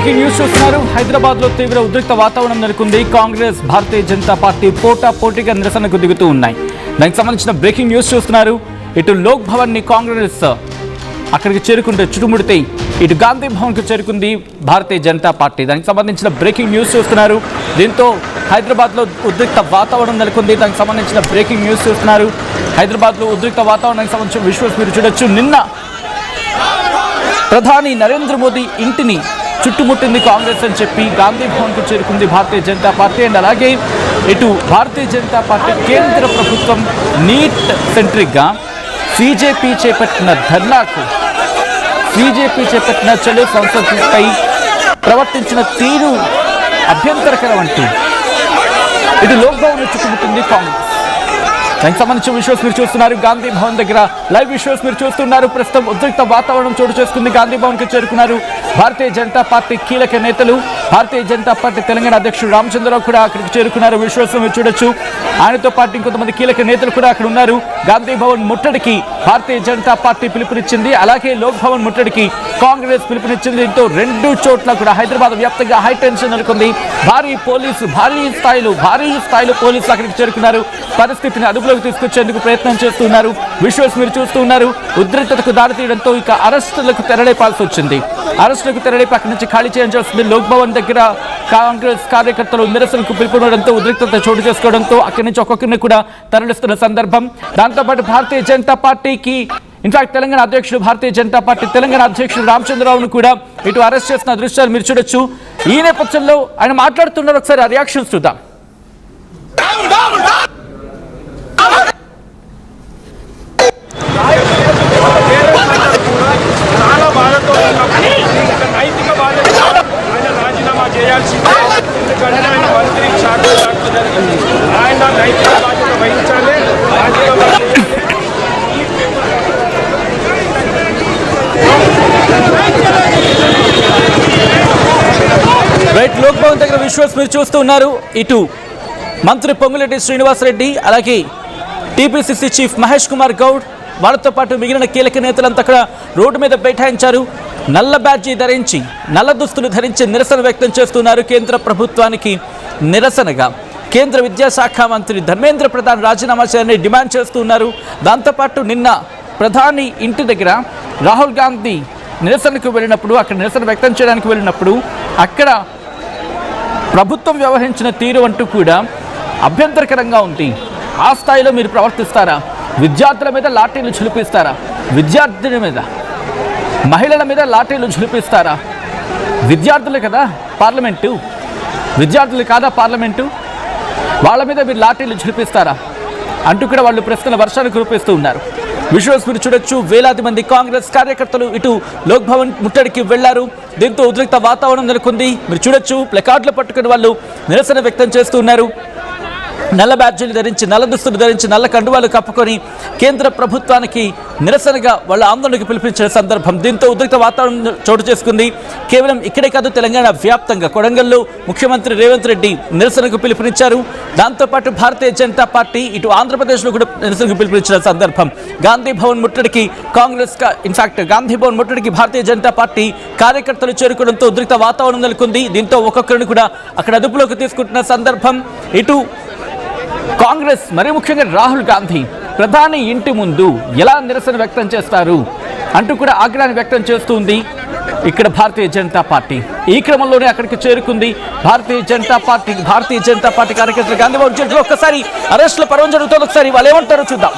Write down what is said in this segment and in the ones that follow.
Breaking news చూస్తున్నారు. హైదరాబాద్ లో తీవ్ర ఉద్రిక్త వాతావరణం నెలకొంది. కాంగ్రెస్, భారతీయ జనతా పార్టీ పోటాపోటీగా నిరసనకు దిగుతూ ఉన్నాయి. దానికి సంబంధించిన బ్రేకింగ్ న్యూస్ చూస్తున్నారు. ఇటు లోక్ భవన్ ని కాంగ్రెస్ అక్కడికి చేరుకుంటే చుట్టుముడితే ఇటు గాంధీ భవన్ కు చేరుకుంది భారతీయ జనతా పార్టీ. దానికి సంబంధించిన బ్రేకింగ్ న్యూస్ చూస్తున్నారు. దీంతో హైదరాబాద్ లో ఉద్రిక్త వాతావరణం నెలకొంది. దానికి సంబంధించిన బ్రేకింగ్ న్యూస్ చూస్తున్నారు. హైదరాబాద్ లో ఉద్రిక్త వాతావరణానికి సంబంధించిన విజువల్స్ మీరు చూడొచ్చు. నిన్న ప్రధాని నరేంద్ర మోదీ ఇంటిని చుట్టుముట్టింది కాంగ్రెస్ అని చెప్పి గాంధీ భవన్కు చేరుకుంది భారతీయ జనతా పార్టీ. అండ్ అలాగే ఇటు భారతీయ జనతా పార్టీ కేంద్ర ప్రభుత్వం నీట్ సెంట్రిక్గా బీజేపీ చేపట్టిన ధర్నాకు, బీజేపీ చేపట్టిన చలో సంసద్పై ప్రవర్తించిన తీరు అభ్యంతరకరం అంటూ ఇటు లోక్ భవన్ చుట్టుముట్టింది కాంగ్రెస్. దానికి సంబంధించిన విజువల్స్ మీరు చూస్తున్నారు. గాంధీ భవన్ దగ్గర లైవ్ విజువల్స్ మీరు చూస్తున్నారు. ప్రస్తుతం ఉద్రిక్త వాతావరణం చోటు చేసుకుంది. గాంధీ భవన్ కి చేరుకున్నారు భారతీయ జనతా పార్టీ కీలక నేతలు. భారతీయ జనతా పార్టీ తెలంగాణ అధ్యక్షుడు రామచంద్రరావు కూడా అక్కడికి చేరుకున్నారు. విజువల్స్ మీరు చూడొచ్చు. ఆయనతో పాటు ఇంకొంతమంది కీలక నేతలు కూడా అక్కడ ఉన్నారు. గాంధీ భవన్ ముట్టడికి భారతీయ జనతా పార్టీ పిలుపునిచ్చింది. అలాగే లోక్ భవన్ ముట్టడికి కాంగ్రెస్ పిలుపునిచ్చింది. దీంతో రెండు చోట్ల కూడా హైదరాబాద్ వ్యాప్తంగా హై టెన్షన్ నెలకొంది. భారీ స్థాయిలో పోలీసులు అక్కడికి చేరుకున్నారు. పరిస్థితిని అదుపులోకి తీసుకొచ్చేందుకు ప్రయత్నం చేస్తున్నారు. విజువల్స్ మీరు చూస్తూ ఉన్నారు. ఉద్రిక్తతకు దారితీయడంతో ఇక అరెస్టులకు తెరలేపాల్సి వచ్చింది. అరెస్టులకు తెరలేపి అక్కడి నుంచి ఖాళీ చేయాల్సి వస్తుంది. లోక్ భవన్ దగ్గర కాంగ్రెస్ కార్యకర్తలు నిరసనకు పిలుపునివ్వడంతో ఉద్రిక్తత చోటు చేసుకోవడంతో అక్కడి నుంచి ఒక్కొక్కరిని కూడా తరలిస్తున్న సందర్భం. దాంతోపాటు భారతీయ జనతా పార్టీకి ఇన్ఫాక్ట్ తెలంగాణ అధ్యక్షుడు భారతీయ జనతా పార్టీ తెలంగాణ అధ్యక్షుడు రామచంద్రరావును కూడా ఇటు అరెస్ట్ చేసిన దృశ్యాలు మీరు చూడొచ్చు. ఈ నేపథ్యంలో ఆయన మాట్లాడుతున్నారు. ఒకసారి ఆ రియాక్షన్స్ చూద్దాం. చాలా బాధతో నైతిక బాధ్యత ఆయన రాజీనామా చేయాల్సిందే. ఎందుకంటే ఆయన మంత్రి శాఖ జరిగింది. ఆయన నైతిక బాధ్యత వహించాలి. రైట్, లోక్ భవన్ దగ్గర విజువల్స్ మీరు చూస్తూ ఉన్నారు. ఇటు మంత్రి పొంగులేటి శ్రీనివాసరెడ్డి, అలాగే టీపీసీసీ చీఫ్ మహేష్ కుమార్ గౌడ్, వాళ్ళతో పాటు మిగిలిన కీలక నేతలంతా అక్కడ రోడ్డు మీద బైఠాయించారు. నల్ల బ్యాడ్జీ ధరించి, నల్ల దుస్తులు ధరించి నిరసన వ్యక్తం చేస్తున్నారు. కేంద్ర ప్రభుత్వానికి నిరసనగా కేంద్ర విద్యాశాఖ మంత్రి ధర్మేంద్ర ప్రధాన్ రాజీనామా చేయాలని డిమాండ్ చేస్తున్నారు. దాంతోపాటు నిన్న ప్రధాని ఇంటి దగ్గర రాహుల్ గాంధీ నిరసనకు వెళ్ళినప్పుడు, అక్కడ నిరసన వ్యక్తం చేయడానికి వెళ్ళినప్పుడు అక్కడ ప్రభుత్వం వ్యవహరించిన తీరు అంటూ కూడా అభ్యంతరకరంగా ఉంది. ఆ స్థాయిలో మీరు ప్రవర్తిస్తారా? విద్యార్థుల మీద లాఠీలు ఝులిపిస్తారా? విద్యార్థుల మీద, మహిళల మీద లాఠీలు ఝులిపిస్తారా? విద్యార్థులే కదా పార్లమెంటు, విద్యార్థులు కాదా పార్లమెంటు? వాళ్ళ మీద మీరు లాఠీలు ఝులిపిస్తారా అంటూ కూడా వాళ్ళు ప్రశ్నల వర్షాలు కురిపిస్తూ ఉన్నారు. విజువల్స్ మీరు చూడొచ్చు. వేలాది మంది కాంగ్రెస్ కార్యకర్తలు ఇటు లోక్ భవన్ ముట్టడికి వెళ్లారు. దీంతో ఉద్రిక్త వాతావరణం నెలకొంది. మీరు చూడొచ్చు, ప్లకార్డులు పట్టుకుని వాళ్ళు నిరసన వ్యక్తం చేస్తున్నారు. నల్ల బ్యాడ్జీలు ధరించి, నల్ల దుస్తులు ధరించి, నల్ల కండువాలు కప్పుకొని కేంద్ర ప్రభుత్వానికి నిరసనగా వాళ్ళ ఆందోళనకు పిలిపించిన సందర్భం. దీంతో ఉద్రిక్త వాతావరణం చోటు చేసుకుంది. కేవలం ఇక్కడే కాదు, తెలంగాణ వ్యాప్తంగా కొడంగల్లో ముఖ్యమంత్రి రేవంత్ రెడ్డి నిరసనకు పిలుపునిచ్చారు. దాంతోపాటు భారతీయ జనతా పార్టీ ఇటు ఆంధ్రప్రదేశ్లో కూడా నిరసనకు పిలుపునిచ్చిన సందర్భం. గాంధీ భవన్ ముట్టడికి కాంగ్రెస్, ఇన్ఫాక్ట్ గాంధీ భవన్ ముట్టడికి భారతీయ జనతా పార్టీ కార్యకర్తలు చేరుకోవడంతో ఉద్రిక్త వాతావరణం నెలకొంది. దీంతో ఒక్కొక్కరిని కూడా అక్కడ అదుపులోకి తీసుకుంటున్న సందర్భం. ఇటు కాంగ్రెస్, మరీ ముఖ్యంగా రాహుల్ గాంధీ ప్రధాని ఇంటి ముందు ఎలా నిరసన వ్యక్తం చేస్తారు అంటూ కూడా ఆగ్రహాన్ని వ్యక్తం చేస్తుంది ఇక్కడ భారతీయ జనతా పార్టీ. ఈ క్రమంలోనే అక్కడికి చేరుకుంది భారతీయ జనతా పార్టీ కార్యకర్తలు గాంధీ భవన్. ఒక్కసారి అరెస్టుల పర్వం జరుగుతుంది. ఒకసారి వాళ్ళు ఏమంటారో చూద్దాం.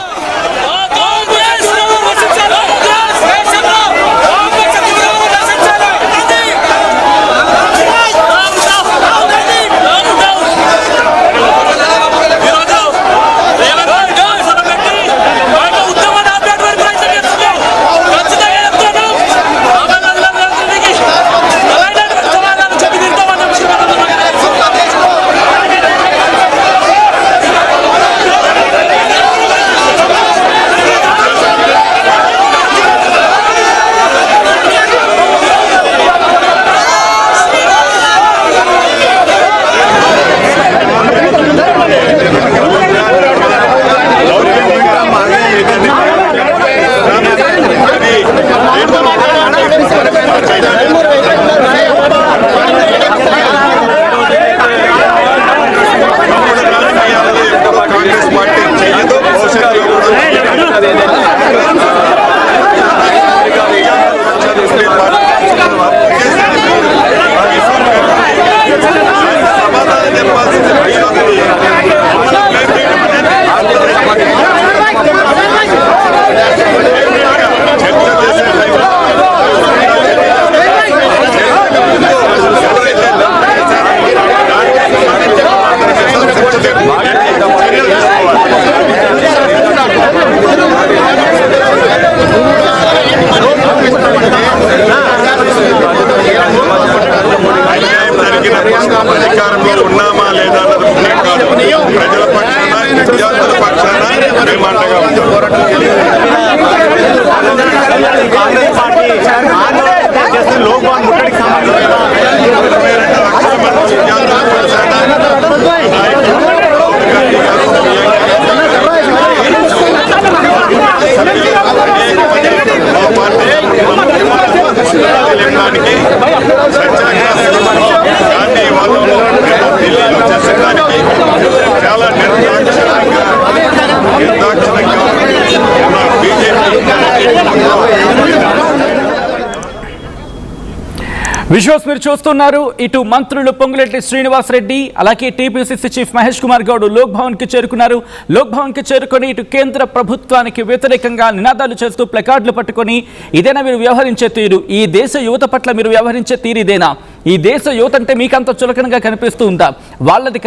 విజువల్స్ మీరు చూస్తున్నారు. ఇటు మంత్రులు పొంగులేటి శ్రీనివాసరెడ్డి అలాగే టీపీసీసీ చీఫ్ మహేష్ కుమార్ గౌడ్ లోక్ భవన్ కి చేరుకున్నారు. లోక్ భవన్ కి చేరుకొని ఇటు కేంద్ర ప్రభుత్వానికి వ్యతిరేకంగా నినాదాలు చేస్తూ ప్లకార్డులు పట్టుకొని ఇదేనా మీరు వ్యవహరించే తీరు, ఈ దేశ యువత పట్ల మీరు వ్యవహరించే తీరు ఇదేనా, ఈ దేశ యువత అంటే మీకంత చులకనగా కనిపిస్తూ ఉందా, వాళ్ళది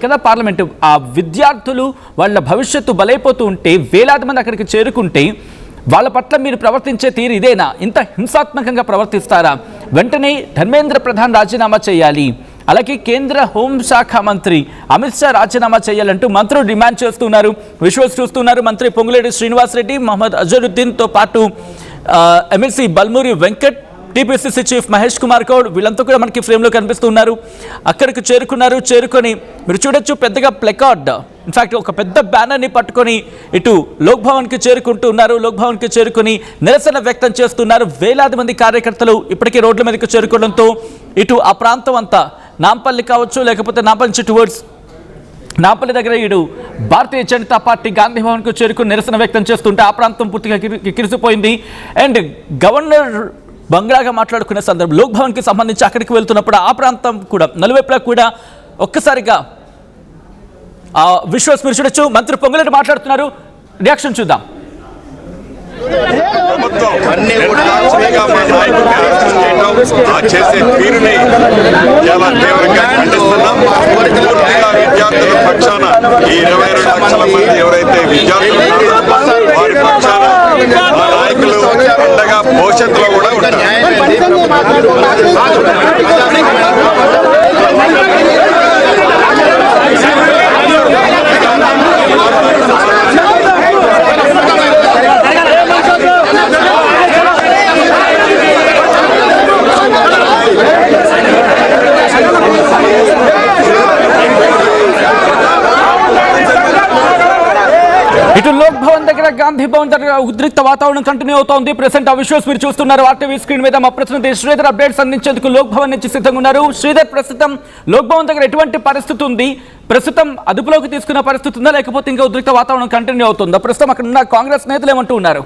కదా పార్లమెంటు, ఆ విద్యార్థులు వాళ్ళ భవిష్యత్తు బలైపోతూ ఉంటే వేలాది మంది అక్కడికి చేరుకుంటే వాళ్ళ పట్ల మీరు ప్రవర్తించే తీరు ఇదేనా, ఇంత హింసాత్మకంగా ప్రవర్తిస్తారా, వెంటనే ధర్మేంద్ర ప్రధాన్ రాజీనామా చేయాలి, అలాగే కేంద్ర హోంశాఖ మంత్రి అమిత్ షా రాజీనామా చేయాలంటూ మంత్రులు డిమాండ్ చేస్తున్నారు. విజువల్స్ చూస్తున్నారు. మంత్రి పొంగులేటి శ్రీనివాసరెడ్డి, మహమ్మద్ అజరుద్దీన్తో పాటు MLC Balmuri Venkat, TPCC chief Mahesh Kumar Goud వీళ్ళంతా కూడా మనకి ఫ్రేమ్లో కనిపిస్తున్నారు. అక్కడికి చేరుకొని మీరు చూడొచ్చు పెద్దగా ప్లకార్డ్, ఇన్ఫాక్ట్ ఒక పెద్ద బ్యానర్ని పట్టుకొని ఇటు లోక్ భవన్కి చేరుకుంటూ ఉన్నారు. లోక్ భవన్కి చేరుకొని నిరసన వ్యక్తం చేస్తున్నారు. వేలాది మంది కార్యకర్తలు ఇప్పటికే రోడ్ల మీదకి చేరుకోవడంతో ఇటు ఆ ప్రాంతం అంతా నాంపల్లి కావచ్చు, లేకపోతే నాంపల్లి నుంచి టువర్డ్స్ నాంపల్లి దగ్గర ఇటు భారతీయ జనతా పార్టీ గాంధీ భవన్కు చేరుకుని నిరసన వ్యక్తం చేస్తుంటే ఆ ప్రాంతం పూర్తిగా కిరిసిపోయింది. అండ్ గవర్నర్ బంగ్లాగా మాట్లాడుకునే సందర్భం లోక్ భవన్కి సంబంధించి అక్కడికి వెళ్తున్నప్పుడు ఆ ప్రాంతం కూడా నలువైపులా కూడా ఒక్కసారిగా విశ్వాస్ మీరు చూడొచ్చు. మంత్రి పొంగులేటి మాట్లాడుతున్నారు, రియాక్షన్ చూద్దాం. చేసే తీరుని చాలా తీవ్రంగా ఖండిస్తున్నాం. విద్యార్థుల పక్షాన ఈ 22 లక్షల మంది ఎవరైతే విద్యార్థులు వారి పక్షాన మా నాయకులు అండగా భవిష్యత్తులో కూడా ఉంటారు. ఇటు లోక్ భవన్ దగ్గర గాంధీ భవన్ దగ్గర ఉద్రిక్త వాతావరణం కంటిన్యూ అవుతోంది. ప్రెసెంట్ ఆ విజువల్స్ మీరు చూస్తున్నారు. ఆర్టీవీ స్క్రీన్ మీద మా ప్రతినిధి శ్రీధర్ అప్డేట్స్ అందించేందుకు లోక్ భవన్ నుంచి సిద్ధంగా ఉన్నారు. శ్రీధర్, ప్రస్తుతం లోక్ భవన్ దగ్గర ఎటువంటి పరిస్థితి ఉంది? ప్రస్తుతం అదుపులోకి తీసుకున్న పరిస్థితి ఉందా, లేకపోతే ఇంకా ఉద్రిక్త వాతావరణం కంటిన్యూ అవుతుందా? ప్రస్తుతం అక్కడ ఉన్న కాంగ్రెస్ నేతలు ఏమంటూ ఉన్నారు?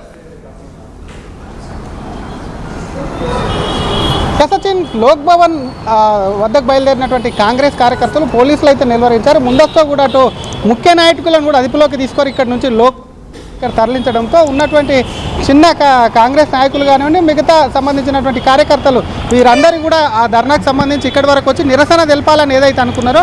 సచిన్, లోక్ భవన్ వద్దకు బయలుదేరినటువంటి కాంగ్రెస్ కార్యకర్తలు పోలీసులు అయితే నిలువరించారు. ముందస్తు కూడా అటు ముఖ్య నాయకులను కూడా అదుపులోకి తీసుకొని ఇక్కడ నుంచి ఇక్కడ తరలించడంతో ఉన్నటువంటి చిన్న కాంగ్రెస్ నాయకులు కానివ్వండి, మిగతా సంబంధించినటువంటి కార్యకర్తలు వీరందరూ కూడా ఆ ధర్నాకు సంబంధించి ఇక్కడి వరకు వచ్చి నిరసన తెలపాలని ఏదైతే అనుకున్నారో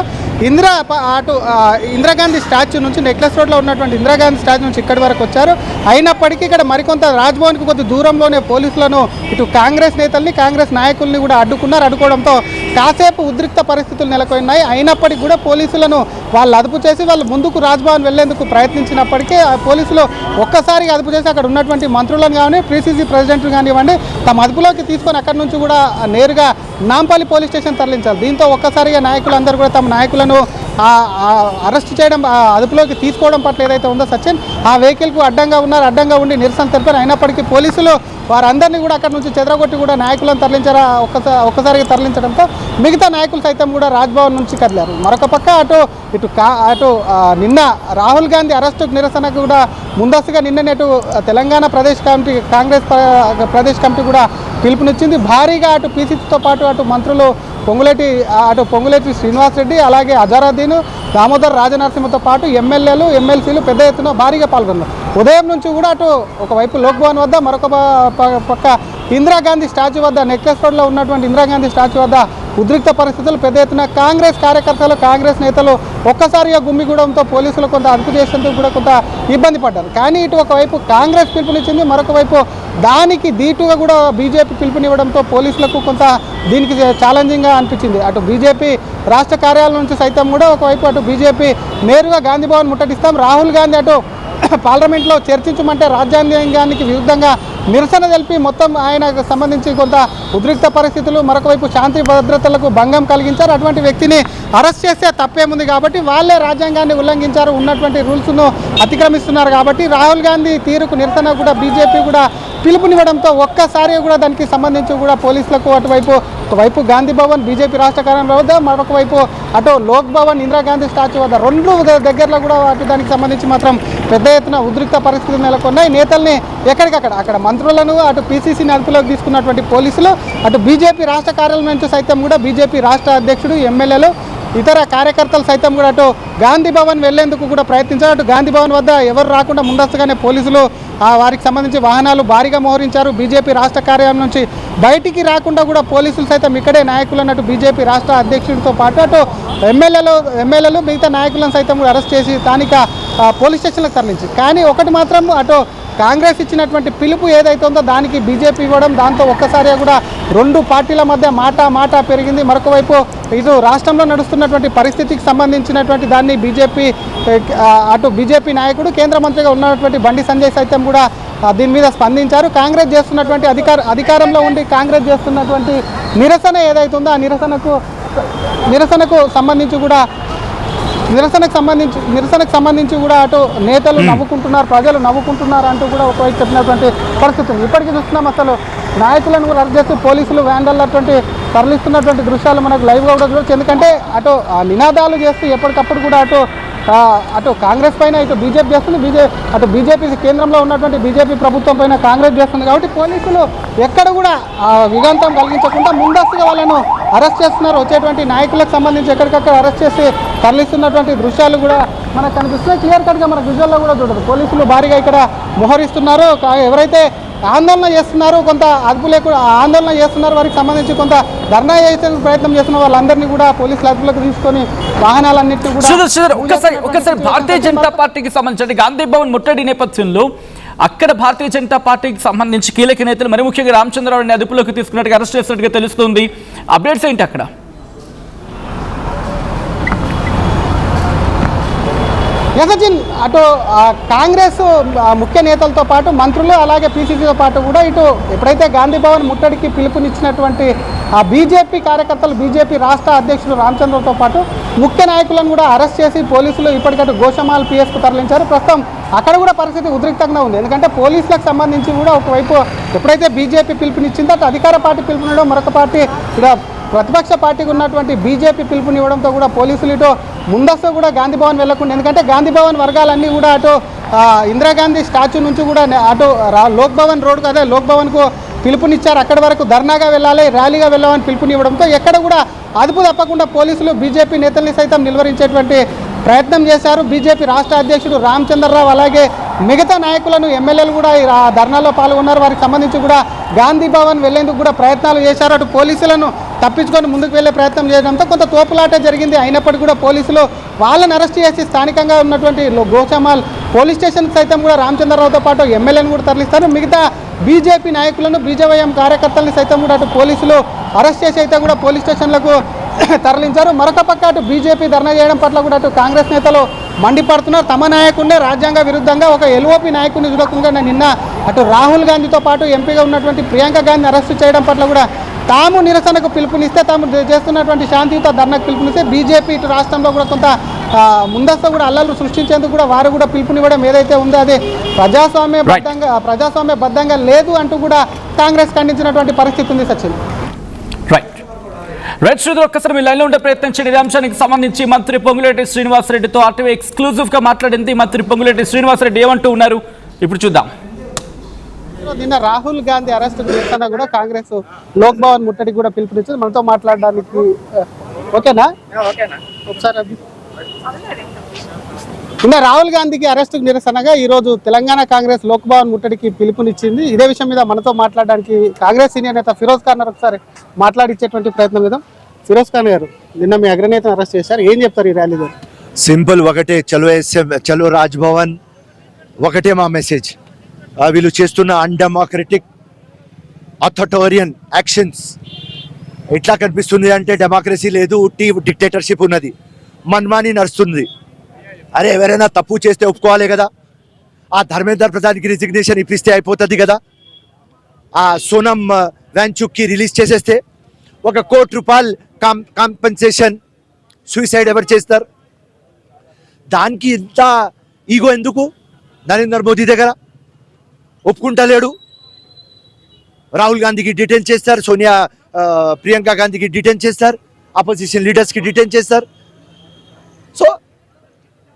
ఇందిరాగాంధీ స్టాచ్యూ నుంచి నెక్లెస్ రోడ్లో ఉన్నటువంటి ఇందిరాగాంధీ స్టాచ్యూ నుంచి ఇక్కడి వరకు వచ్చారు. అయినప్పటికీ ఇక్కడ మరికొంత రాజ్భవన్కి కొద్ది దూరంలోనే పోలీసులను ఇటు కాంగ్రెస్ నేతల్ని కాంగ్రెస్ నాయకుల్ని కూడా అడ్డుకోవడంతో కాసేపు ఉద్రిక్త పరిస్థితులు నెలకొన్నాయి. అయినప్పటికీ కూడా పోలీసులను వాళ్ళు అదుపు చేసి వాళ్ళు ముందుకు రాజ్భవన్ వెళ్లేందుకు ప్రయత్నించినప్పటికీ ఆ పోలీసులు ఒక్కసారిగా అదుపు చేసి అక్కడ ఉన్నటువంటి మంత్రులను కానీ పీసీసీ ప్రెసిడెంట్ కానివ్వండి తమ అదుపులోకి తీసుకొని అక్కడి నుంచి కూడా నేరుగా నాంపల్లి పోలీస్ స్టేషన్ తరలించారు. దీంతో ఒక్కసారిగా నాయకులందరూ కూడా తమ నాయకులను అరెస్ట్ చేయడం, అదుపులోకి తీసుకోవడం పట్ల ఏదైతే ఉందో సచిన్, ఆ వెహికల్కు అడ్డంగా ఉండి నిరసన తెలిపారు. అయినప్పటికీ పోలీసులు వారందరినీ కూడా అక్కడ నుంచి చెదరగొట్టి కూడా నాయకులను ఒక్కసారిగా తరలించడంతో మిగతా నాయకులు సైతం కూడా రాజ్భవన్ నుంచి కదిలారు. మరొక పక్క అటు నిన్న రాహుల్ గాంధీ అరెస్టు నిరసనకు కూడా ముందస్తుగా నిన్ననేటు తెలంగాణ కాంగ్రెస్ ప్రదేశ్ కమిటీ కూడా పిలుపునిచ్చింది. భారీగా అటు పీసీసీతో పాటు అటు మంత్రులు పొంగులేటి శ్రీనివాసరెడ్డి, అలాగే అజరుద్దీన్, దామోదర్ రాజనరసింహతో పాటు ఎమ్మెల్యేలు ఎమ్మెల్సీలు పెద్ద ఎత్తున భారీగా పాల్గొన్నారు. ఉదయం నుంచి కూడా అటు ఒకవైపు లోక్ భవన్ వద్ద, మరొక పక్క ఇందిరాగాంధీ స్టాచ్యూ వద్ద నెక్లెస్ రోడ్లో ఉన్నటువంటి ఇందిరాగాంధీ స్టాచ్యూ వద్ద ఉద్రిక్త పరిస్థితులు పెద్ద ఎత్తున కాంగ్రెస్ కార్యకర్తలు కాంగ్రెస్ నేతలు ఒక్కసారిగా గుమ్మిగూడంతో పోలీసులు కొంత అదుపు చేసేందుకు కూడా కొంత ఇబ్బంది పడ్డారు. కానీ ఇటు ఒకవైపు కాంగ్రెస్ పిలుపునిచ్చింది, మరొక వైపు దానికి దీటుగా కూడా బీజేపీ పిలుపునివ్వడంతో పోలీసులకు కొంత దీనికి ఛాలెంజింగ్గా అనిపించింది. అటు బీజేపీ రాష్ట్ర కార్యాలయం నుంచి సైతం కూడా ఒకవైపు అటు బీజేపీ నేరుగా గాంధీ భవన్ ముట్టడిస్తాం, రాహుల్ గాంధీ అటు పార్లమెంట్లో చర్చించమంటే రాజ్యాంగానికి విరుద్ధంగా నిరసన తెలిపి మొత్తం ఆయనకు సంబంధించి కొంత ఉద్రిక్త పరిస్థితులు, మరొక వైపు శాంతి భద్రతలకు భంగం కలిగించారు. అటువంటి వ్యక్తిని అరెస్ట్ చేస్తే తప్పేముంది కాబట్టి వాళ్ళే రాజ్యాంగాన్ని ఉల్లంఘించారు, ఉన్నటువంటి రూల్స్ను అతిక్రమిస్తున్నారు కాబట్టి రాహుల్ గాంధీ తీరుకు నిరసన కూడా బీజేపీ కూడా పిలుపునివ్వడంతో ఒక్కసారి కూడా దానికి సంబంధించి కూడా పోలీసులకు అటువైపు ఒకవైపు గాంధీ భవన్ బీజేపీ రాష్ట్ర కార్యాలయం వద్ద, మరొక వైపు అటు లోక్ భవన్ ఇందిరాగాంధీ స్టాచ్యూ వద్ద రెండు దగ్గరలో కూడా అటు దానికి సంబంధించి మాత్రం పెద్ద ఎత్తున ఉద్రిక్త పరిస్థితులు నెలకొన్నాయి. నేతల్ని ఎక్కడికక్కడ అక్కడ మంత్రులను అటు పీసీసీని అదుపులోకి తీసుకున్నటువంటి పోలీసులు, అటు బీజేపీ రాష్ట్ర కార్యాలయం నుంచి సైతం కూడా బీజేపీ రాష్ట్ర అధ్యక్షుడు, ఎమ్మెల్యేలు, ఇతర కార్యకర్తలు సైతం కూడా అటు గాంధీ భవన్ వెళ్లేందుకు కూడా ప్రయత్నించారు. అటు గాంధీ భవన్ వద్ద ఎవరు రాకుండా ముందస్తుగానే పోలీసులు వారికి సంబంధించి వాహనాలు భారీగా మోహరించారు. బీజేపీ రాష్ట్ర కార్యాలయం నుంచి బయటికి రాకుండా కూడా పోలీసులు సైతం ఇక్కడే నాయకులను అటు బీజేపీ రాష్ట్ర అధ్యక్షుడితో పాటు అటు ఎమ్మెల్యేలు మిగతా నాయకులను సైతం కూడా అరెస్ట్ చేసి స్థానిక పోలీస్ స్టేషన్లకు తరలించి, కానీ ఒకటి మాత్రం అటు కాంగ్రెస్ ఇచ్చినటువంటి పిలుపు ఏదైతే ఉందో దానికి బీజేపీ ఇవ్వడం, దాంతో ఒక్కసారిగా కూడా రెండు పార్టీల మధ్య మాట పెరిగింది. మరొక వైపు ఇటు రాష్ట్రంలో నడుస్తున్నటువంటి పరిస్థితికి సంబంధించినటువంటి దాన్ని బీజేపీ నాయకుడు, కేంద్ర మంత్రిగా ఉన్నటువంటి బండి సంజయ్ సైతం కూడా దీని మీద స్పందించారు. కాంగ్రెస్ చేస్తున్నటువంటి అధికారంలో ఉండి కాంగ్రెస్ చేస్తున్నటువంటి నిరసన ఏదైతే ఉందో ఆ నిరసనకు సంబంధించి కూడా అటు నేతలు నవ్వుకుంటున్నారు, ప్రజలు నవ్వుకుంటున్నారు అంటూ కూడా ఒకవైపు చెప్పినటువంటి పరిస్థితి ఉంది. ఇప్పటికీ చూస్తున్నాం, అసలు నాయకులను కూడా అరెస్ట్ చేస్తూ పోలీసులు వ్యాన్లటువంటి తరలిస్తున్నటువంటి దృశ్యాలు మనకు లైవ్గా కూడా చూడవచ్చు. ఎందుకంటే అటు నినాదాలు చేస్తూ ఎప్పటికప్పుడు కూడా అటు కాంగ్రెస్ పైన ఇటు బీజేపీ చేస్తుంది, అటు బీజేపీ కేంద్రంలో ఉన్నటువంటి బీజేపీ ప్రభుత్వం పైన కాంగ్రెస్ చేస్తుంది. కాబట్టి పోలీసులు ఎక్కడ కూడా విఘాంతం కలిగించకుండా ముందస్తుగా వాళ్ళను అరెస్ట్ చేస్తున్నారు. వచ్చేటువంటి నాయకులకు సంబంధించి ఎక్కడికక్కడ అరెస్ట్ చేసి తరలిస్తున్నటువంటి దృశ్యాలు కూడా మనకు కనిపిస్తున్నాయి. క్లియర్ కట్గా మనకు విజువల్లో కూడా చూడదు. పోలీసులు భారీగా ఇక్కడ మోహరిస్తున్నారు. ఎవరైతే ఆందోళన చేస్తున్నారు, కొంత అదుపు లేకుండా ఆందోళన చేస్తున్నారు, వారికి సంబంధించి కొంత ధర్నా చేసేందుకు ప్రయత్నం చేస్తున్న వాళ్ళందరినీ కూడా పోలీసులు అదుపులోకి తీసుకొని వాహనాలన్నింటినీ కూడా ఒకసారి భారతీయ జనతా పార్టీకి సంబంధించిన గాంధీ భవన్ ముట్టడి నేపథ్యంలో అక్కడ భారతీయ జనతా పార్టీకి సంబంధించి కీలక నేతలు మరి ముఖ్యంగా రామచంద్రరావుని అదుపులోకి తీసుకున్నట్టుగా అరెస్ట్ చేసినట్టుగా తెలుస్తుంది. అప్డేట్స్ ఏంటి అక్కడ? యసజిన్ అటు కాంగ్రెస్ ముఖ్య నేతలతో పాటు మంత్రులు అలాగే పీసీసీతో పాటు కూడా ఇటు ఎప్పుడైతే గాంధీ భవన్ ముట్టడికి పిలుపునిచ్చినటువంటి బీజేపీ కార్యకర్తలు, బీజేపీ రాష్ట్ర అధ్యక్షుడు రామచంద్రతో పాటు ముఖ్య నాయకులను కూడా అరెస్ట్ చేసి పోలీసులు ఇప్పటికట్టు గోషమాల్ పిఎస్కు తరలించారు. ప్రస్తుతం అక్కడ కూడా పరిస్థితి ఉద్రిక్తంగా ఉంది. ఎందుకంటే పోలీసులకు సంబంధించి కూడా ఒకవైపు ఎప్పుడైతే బీజేపీ పిలుపునిచ్చిందో అటు అధికార పార్టీ పిలుపునివ్వడం, మరొక పార్టీ ఇక్కడ ప్రతిపక్ష పార్టీకి ఉన్నటువంటి బీజేపీ పిలుపునివ్వడంతో కూడా పోలీసులు ఇటు ముందస్తు కూడా గాంధీ భవన్ వెళ్లకుండా, ఎందుకంటే గాంధీ భవన్ వర్గాలన్నీ కూడా అటు ఇందిరాగాంధీ స్టాచ్యూ నుంచి కూడా అటు లోక్ భవన్ రోడ్ అదే లోక్ భవన్కు పిలుపునిచ్చారు. అక్కడి వరకు ధర్నాగా వెళ్ళాలి, ర్యాలీగా వెళ్ళాలని పిలుపునివ్వడంతో ఎక్కడ కూడా అదుపు తప్పకుండా పోలీసులు బీజేపీ నేతల్ని సైతం నిలువరించేటువంటి ప్రయత్నం చేశారు. బీజేపీ రాష్ట్ర అధ్యక్షుడు రామచంద్రరావు అలాగే మిగతా నాయకులను, ఎమ్మెల్యేలు కూడా ఈ ధర్నాలో పాల్గొన్నారు. వారికి సంబంధించి కూడా గాంధీ భవన్ వెళ్లేందుకు కూడా ప్రయత్నాలు చేశారు. అటు పోలీసులను తప్పించుకొని ముందుకు వెళ్లే ప్రయత్నం చేయడంతో కొంత తోపులాట జరిగింది. అయినప్పటికీ కూడా పోలీసులు వాళ్ళని అరెస్ట్ చేసి స్థానికంగా ఉన్నటువంటి గోషామాల్ పోలీస్ స్టేషన్కి సైతం కూడా రామచంద్రరావుతో పాటు ఎమ్మెల్యేలను కూడా తరలిస్తారు. మిగతా బీజేపీ నాయకులను, బీజేవైఎం కార్యకర్తల్ని సైతం కూడా అటు పోలీసులు అరెస్ట్ చేసి అయితే కూడా పోలీస్ స్టేషన్లకు తరలించారు. మరొక పక్క అటు బీజేపీ ధర్నా చేయడం పట్ల కూడా అటు కాంగ్రెస్ నేతలు మండిపడుతున్నారు. తమ నాయకుడినే రాజ్యాంగ విరుద్ధంగా ఒక ఎల్ఓపీ నాయకుడిని చూడకుండా నిన్న అటు రాహుల్ గాంధీతో పాటు ఎంపీగా ఉన్నటువంటి ప్రియాంక గాంధీని అరెస్టు చేయడం పట్ల కూడా తాము నిరసనకు పిలుపునిస్తే, తాము చేస్తున్నటువంటి శాంతియుత ధర్నాకు పిలుపునిస్తే బీజేపీ ఇటు రాష్ట్రంలో కూడా కొంత ముందస్తు కూడా అల్లర్లు సృష్టించేందుకు కూడా వారు కూడా పిలుపునివ్వడం ఏదైతే ఉందో అది ప్రజాస్వామ్యబద్ధంగా లేదు అంటూ కూడా కాంగ్రెస్ ఖండించినటువంటి పరిస్థితి ఉంది. సచిన్ రైట్ శ్రీధర్, ఒక్కసారి మీ లైన్లో ఉండే ప్రయత్నం చేయండి. ఇదే అంశానికి సంబంధించి మంత్రి పొంగులేటి శ్రీనివాసరెడ్డితో ఆర్టీవీ ఎక్స్క్లూజివ్గా మాట్లాడింది. మంత్రి పొంగులేటి శ్రీనివాసరెడ్డి ఏమంటూ ఉన్నారు ఇప్పుడు చూద్దాం. నిన్న రాహుల్ గాంధీ అరెస్ట్ చేస్తున్నా కూడా కాంగ్రెస్ లోక్ భవన్ ముట్టడికి కూడా పిలుపునిచ్చింది. మనతో మాట్లాడడానికి ఓకేనా? ఒకసారి నిన్న రాహుల్ గాంధీకి అరెస్టుకు నిరసనగా ఈరోజు తెలంగాణ కాంగ్రెస్ లోక్ భవన్ ముట్టడికి పిలుపునిచ్చింది. ఇదే విషయం మీద మనతో మాట్లాడడానికి కాంగ్రెస్ సీనియర్ నేత ఫిరోజ్ ఖాన్ గారు ఒకసారి మాట్లాడించేటువంటి ప్రయత్నం మీద. ఫిరోజ్ ఖాన్ గారు, నిన్న మీ అగ్రనేతను అరెస్ట్ చేశారు, ఏం చెప్తారు ఈ ర్యాలీ ద్వారా? సింపుల్ ఒకటే, చలో రాజ్భవన్ ఒకటే మా మెసేజ్. వీళ్ళు చేస్తున్న అన్డెమోక్రటిక్ అథారిటేరియన్ యాక్షన్స్ ఎట్లా కనిపిస్తుంది అంటే డెమోక్రసీ లేదు, డిక్టేటర్షిప్ ఉన్నది, మన్మాని నడుస్తుంది. అరే ఎవరైనా తప్పు చేస్తే ఒప్పుకోవాలి కదా. ఆ ధర్మేంద్ర ప్రధాన్కి రిజిగ్నేషన్ ఇప్పిస్తే అయిపోతుంది కదా. ఆ సోనం వాంచుక్కి రిలీజ్ చేసేస్తే ₹1 కోటి కాంపెన్సేషన్, సూసైడ్ ఎవరు చేస్తారు? దానికి ఇంత ఈగో ఎందుకు నరేంద్ర మోదీ దగ్గర? ఒప్పుకుంటలేడు. రాహుల్ గాంధీకి డిటైన్ చేస్తారు, సోనియా ప్రియాంక గాంధీకి డిటైన్ చేస్తారు, అపోజిషన్ లీడర్స్కి డిటైన్ చేస్తారు. సో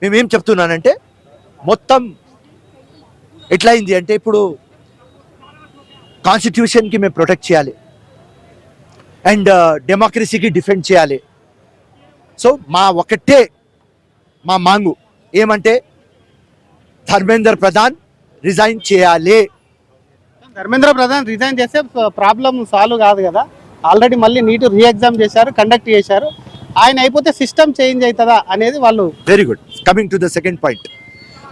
మేమేం చెప్తున్నానంటే మొత్తం ఎట్లా అయింది అంటే ఇప్పుడు కాన్స్టిట్యూషన్కి మేము ప్రొటెక్ట్ చేయాలి అండ్ డెమోక్రసీకి డిఫెండ్ చేయాలి. సో ఒకటే మా మాంగు ఏమంటే ధర్మేంద్ర ప్రధాన్ రిజైన్ చేయాలి. ధర్మేంద్ర ప్రధాన్ రిజైన్ చేస్తే ప్రాబ్లం సాల్వ్ కాదు కదా. ఆల్రెడీ మళ్ళీ నీట్ రీఎగ్జామ్ చేశారు, కండక్ట్ చేశారు. ఆయన అయిపోతే సిస్టమ్ చేంజ్ అవుతుందా అనేది వాళ్ళు. Very good. Coming to the second point,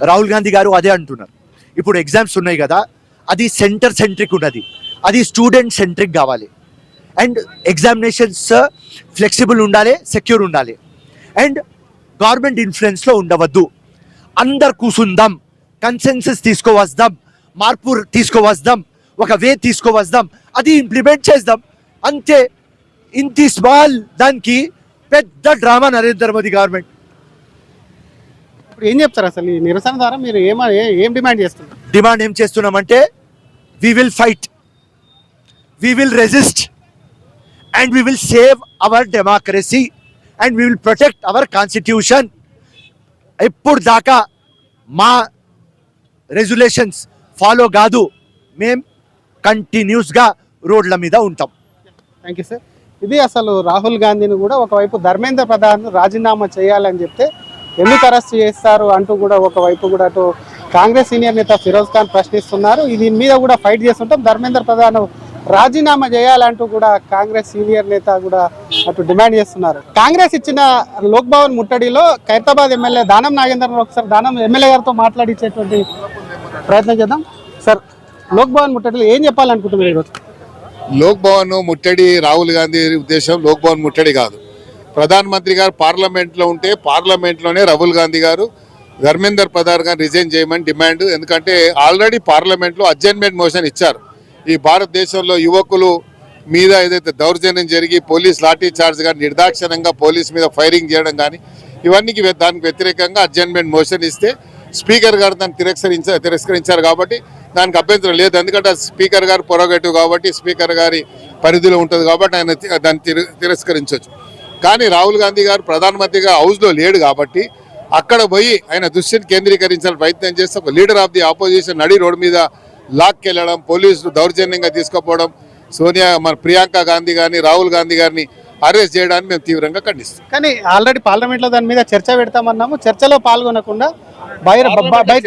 Rahul Gandhi గారు అదే అంటున్నారు. ఇప్పుడు ఎగ్జామ్స్ ఉన్నాయి కదా, అది సెంటర్ సెంట్రిక్ ఉన్నది, అది స్టూడెంట్ సెంట్రిక్ కావాలి. అండ్ ఎగ్జామినేషన్స్ ఫ్లెక్సిబుల్ ఉండాలి, సెక్యూర్ ఉండాలి, అండ్ గవర్నమెంట్ ఇన్ఫ్లుయెన్స్లో ఉండవద్దు. అందరు కూసుందాం, కన్సెన్సస్ తీసుకువద్దాం, మార్పు తీసుకువద్దాం, ఒక వే తీసుకువద్దాం, అది ఇంప్లిమెంట్ చేద్దాం అంతే. ఇంత స్మాల్ దానికి పెద్ద డ్రామా నరేంద్ర మోదీ గవర్నమెంట్. ఇప్పుడు ఏం చెప్తారు అసలు ఈ నిరసన ద్వారా మీరు ఏం డిమాండ్ చేస్తున్నారు? డిమాండ్ ఏం చేస్తున్నామంటే we will fight, we will resist, and we will save our democracy, and we will protect our constitution. ఇప్పుడు దాకా మా రెజల్యూషన్స్ ఫాలో కాదు, మేం కంటిన్యూస్గా రోడ్ల మీద ఉంటాం. Thank you sir. ఇది అసలు రాహుల్ గాంధీని కూడా ఒకవైపు ధర్మేంద్ర ప్రధాన్ రాజీనామా చేయాలని చెప్తే ఎందుకు అరెస్ట్ చేస్తారు అంటూ కూడా ఒకవైపు కూడా అటు కాంగ్రెస్ సీనియర్ నేత ఫిరోజ్ ఖాన్ ప్రశ్నిస్తున్నారు. దీని మీద కూడా ఫైట్ చేస్తుంటాం, ధర్మేంద్ర ప్రధాన్ రాజీనామా చేయాలంటూ కూడా కాంగ్రెస్ సీనియర్ నేత కూడా అటు డిమాండ్ చేస్తున్నారు. కాంగ్రెస్ ఇచ్చిన లోక్ భవన్ ముట్టడిలో ఖైరతాబాద్ ఎమ్మెల్యే దానం నాగేందర్ ఒకసారి ఎమ్మెల్యే గారితో మాట్లాడించేటువంటి ప్రయత్నం చేద్దాం. సార్, లోక్ భవన్ ముట్టడిలో ఏం చెప్పాలనుకుంటున్నారు ఈరోజు? లోక్ భవన్ ముట్టడి రాహుల్ గాంధీ ఉద్దేశం లోక్ భవన్ ముట్టడి కాదు. ప్రధానమంత్రి గారు పార్లమెంట్లో ఉంటే పార్లమెంట్లోనే రాహుల్ గాంధీ గారు ధర్మేందర్ ప్రధాన్ గారు రిజైన్ చేయమని డిమాండ్. ఎందుకంటే ఆల్రెడీ పార్లమెంట్లో అడ్జర్న్మెంట్ మోషన్ ఇచ్చారు. ఈ భారతదేశంలో యువకులు మీద ఏదైతే దౌర్జన్యం జరిగి పోలీస్ లాఠీ చార్జ్ కానీ నిర్దాక్షిణ్యంగా పోలీస్ మీద ఫైరింగ్ చేయడం కానీ ఇవన్నీ దానికి వ్యతిరేకంగా అడ్జర్న్మెంట్ మోషన్ ఇస్తే స్పీకర్ గారు దాన్ని తిరస్కరించారు. కాబట్టి దానికి అభ్యంతరం లేదు, ఎందుకంటే స్పీకర్ గారు పొరగేటివ్ కాబట్టి స్పీకర్ గారి పరిధిలో ఉంటుంది కాబట్టి ఆయన దాన్ని తిరస్కరించవచ్చు. కానీ రాహుల్ గాంధీ గారు ప్రధానమంత్రిగా హౌస్లో లేడు కాబట్టి అక్కడ పోయి ఆయన దృష్టిని కేంద్రీకరించాలని ప్రయత్నం చేస్తే ఒక లీడర్ ఆఫ్ ది ఆపోజిషన్ నడి రోడ్డు మీద లాక్కెళ్ళడం, పోలీసులు దౌర్జన్యంగా తీసుకుపోవడం, ప్రియాంక గాంధీ గారిని రాహుల్ గాంధీ గారిని అరెస్ట్ చేయడాన్ని మేము తీవ్రంగా ఖండిస్తాం. కానీ ఆల్రెడీ పార్లమెంట్లో దాని మీద చర్చ పెడతామన్నాము, చర్చలో పాల్గొనకుండా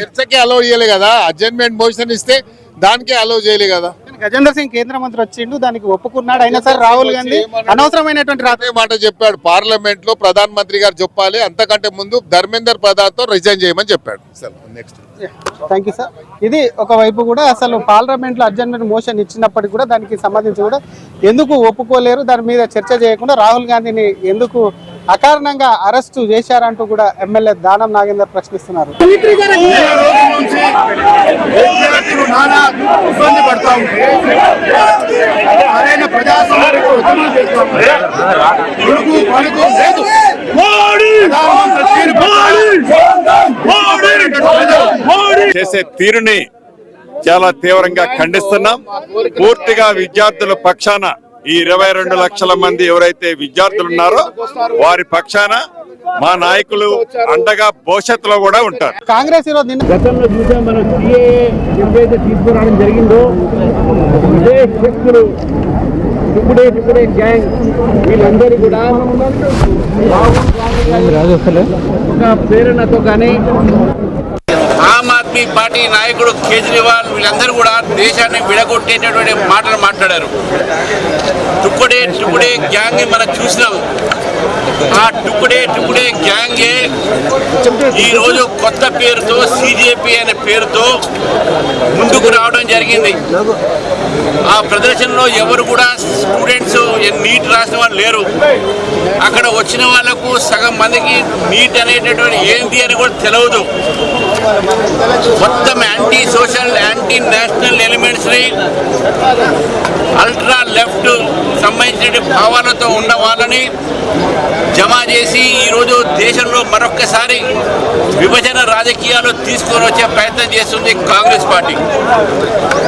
చర్చకే అలౌ చేయలే కదా. అడ్జర్న్మెంట్ మోషన్ ఇస్తే దానికే అలౌ చేయలే కదా. గజేందర్ సింగ్ కేంద్ర మంత్రి వచ్చిండు, దానికి ఒప్పుకున్నాడు. అయినా సరే రాహుల్ గాంధీ అనవసరమైనటువంటి అదే మాట చెప్పాడు. పార్లమెంట్ లో ప్రధానమంత్రి గారు చెప్పాలి, అంతకంటే ముందు ధర్మేందర్ ప్రధాన్ తో రిజైన్ చేయమని చెప్పాడు. నెక్స్ట్. Thank you sir. ఇది ఒకవైపు కూడా అసలు పార్లమెంట్ లో అడ్జర్న్మెంట్ మోషన్ ఇచ్చినప్పటికీ కూడా దానికి సంబంధించి కూడా ఎందుకు ఒప్పుకోలేరు, దాని మీద చర్చ చేయకుండా రాహుల్ గాంధీని ఎందుకు అకారణంగా అరెస్టు చేశారంటూ కూడా ఎమ్మెల్యే దానం నాగేందర్ ప్రశ్నిస్తున్నారు. చేసే తీరుని చాలా తీవ్రంగా ఖండిస్తున్నాం. పూర్తిగా విద్యార్థుల పక్షాన ఈ 22 లక్షల మంది ఎవరైతే విద్యార్థులు ఉన్నారో వారి పక్షాన మా నాయకులు అండగా భవిష్యత్తులో కూడా ఉంటారు. కాంగ్రెస్ గతంలో చూసాం మనం ఎప్పుడైతే తీసుకురావడం జరిగిందో ఇదే శక్తులు టుకుడే గ్యాంగ్ వీళ్ళందరూ కూడా ఒక ప్రేరణతో కానీ ఆమ్ ఆద్మీ పార్టీ నాయకుడు కేజ్రీవాల్ వీళ్ళందరూ కూడా దేశాన్ని విడగొట్టేటటువంటి మాటలు మాట్లాడారు. టుకుడే గ్యాంగ్ మనం చూసినాం. ఆ టుకుడే గ్యాంగే ఈరోజు కొత్త పేరుతో సిజేపీ అనే పేరుతో ముందుకు రావడం జరిగింది. ఆ ప్రదర్శనలో ఎవరు కూడా స్టూడెంట్స్ నీట్ రాసిన వాళ్ళు లేరు. అక్కడ వచ్చిన వాళ్లకు సగం మందికి నీట్ అనేటటువంటి ఏంటి అని కూడా తెలియదు. మొత్తం యాంటీ సోషల్ యాంటీ నేషనల్ ఎలిమెంట్స్ని అల్ట్రా లెఫ్ట్ సంబంధించిన భావాలతో ఉన్న వాళ్ళని జమ చేసి ఈరోజు దేశంలో మరొక్కసారి విభజన రాజకీయాలు తీసుకొని వచ్చే ప్రయత్నం చేస్తుంది కాంగ్రెస్ పార్టీ.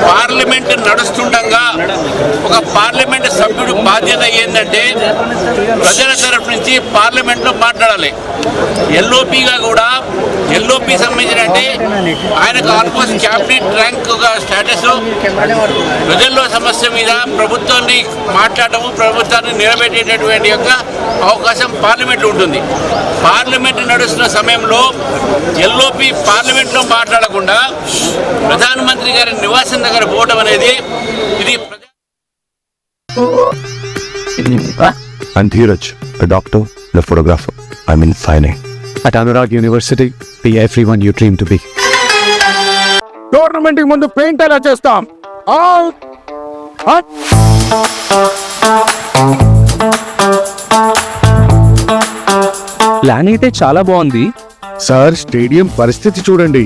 పార్లమెంట్ నడుస్తుండగా ఒక పార్లమెంట్ సభ్యుడు బాధ్యత ఏంటంటే ప్రజల తరఫు నుంచి పార్లమెంట్లో మాట్లాడాలి. ఎల్ఓపిగా కూడా ఎల్ఓపి సంబంధించిన అంటే ఆయనకు ఆల్మోస్ట్ క్యాబినెట్ ర్యాంక్ స్టేటస్, ప్రజల్లో సమస్య మీద ప్రభుత్వాన్ని మాట్లాడటము, ప్రభుత్వాన్ని నిలబెట్టేటటువంటి యొక్క అవకాశం పార్లమెంట్లో ఉంటుంది. పార్లమెంట్ నడుస్తున్న సమయంలో ఎల్ఓపి పార్లమెంట్లో మాట్లాడకుండా ప్రధానమంత్రి గారి నివాసం దగ్గర పోవడం అనేది ఇది I'm Dheeraj, a doctor and a photographer. I'm in fine. At Anurag University, be everyone you dream to be. Tournament కి ముందు పెయింట్ ఎలా చేస్తాం? ప్లాన్ అయితే చాలా బాగుంది సార్, స్టేడియం పరిస్థితి చూడండి.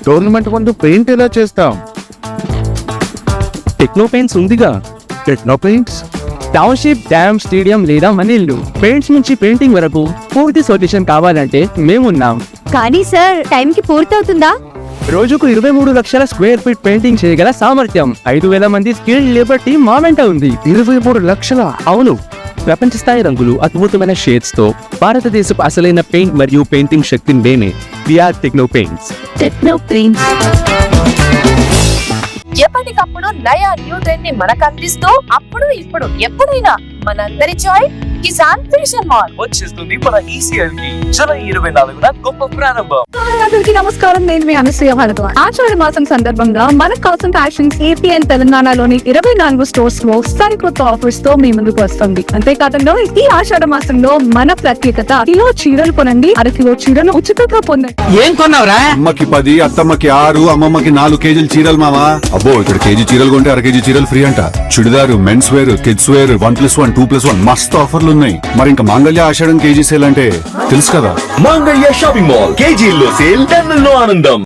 టోర్నమెంట్ ముందు పెయింట్ ఎలా చేస్తాం? టెక్నో పెయింట్స్ ఉందిగా. Techno paints, township, dam, stadium లేదా మనీళ్ళు, పెయింట్స్ నుంచి పెయింటింగ్ వరకు పూర్తి సొల్యూషన్ కావాలంటే మేమున్నాం. కానీ సార్, టైంకి పూర్తవుతుందా? రోజుకు 23 లక్షల స్క్వేర్ ఫీట్ పెయింటింగ్ చేయగల సామర్థ్యం, 5,000 మంది స్కిల్డ్ లేబర్ టీమ్ మా వెంట ఉంది. 23 లక్షల? అవును, ప్రపంచ స్థాయి రంగులు, అద్భుతమైన షేడ్స్ తో భారతదేశపు అసలైన పెయింట్ మరియు పెయింటింగ్ శక్తిని మేమే. We are Techno Paints. Techno Paints ఎప్పటికప్పుడు నయా న్యూ ట్రెండ్ ని మనకు అందిస్తూ అప్పుడు ఇప్పుడు ఎప్పుడైనా మనందరి చాయిస్ కిసాన్ ఫ్యాషన్ మాల్ వచ్చేస్తుంది మన ఈసీఎల్ కి జూలై 24న గొప్ప ప్రారంభం. అందరికీ నమస్కారం, నేను మీ అనసూయ భారద్వాజ్. ఆషాఢ మాసం సందర్భంగా మన కాసం ఫ్యాషన్స్ ఏపీ అండ్ తెలంగాణలోని 24 స్టోర్స్ లో సరికొత్త ఆఫర్స్ తో మీ ముందుకు వస్తుంది. అంతేకాదంలో ఈ ఆషాఢ మాసంలో మన ప్రత్యేకత, కిలో చీరలు కొనండి, అరకిలో చీరలు ఉచితంగా పొందండి. ఏం కొన్నావురా? అమ్మకి 10, అత్తమ్మకి 6, అమ్మమ్మకి 4 కేజీలు చీరలు మావా. అబ్బో, ఇక్కడ కేజీ చీరలు కొంటే 1 కేజీ చీరలు ఫ్రీ అంట. Churidar, mens wear, kids wear 1+1, 2+1 మస్తు ఆఫర్లు ఉన్నాయి. మరి ఇంకా మాంగళ్య ఆషాఢం కేజీ సేల్ అంటే తెలుసు కదా. మాంగళ్య షాపింగ్ మాల్ కేజీల్లో సేల్, టన్నుల్లో ఆనందం.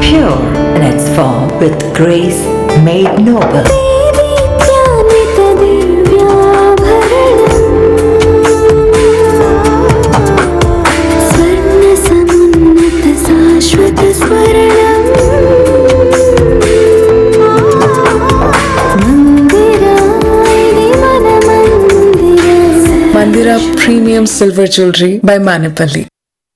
Pure and its form with grace made noble. Mandira Premium Silver Jewelry by Manipali.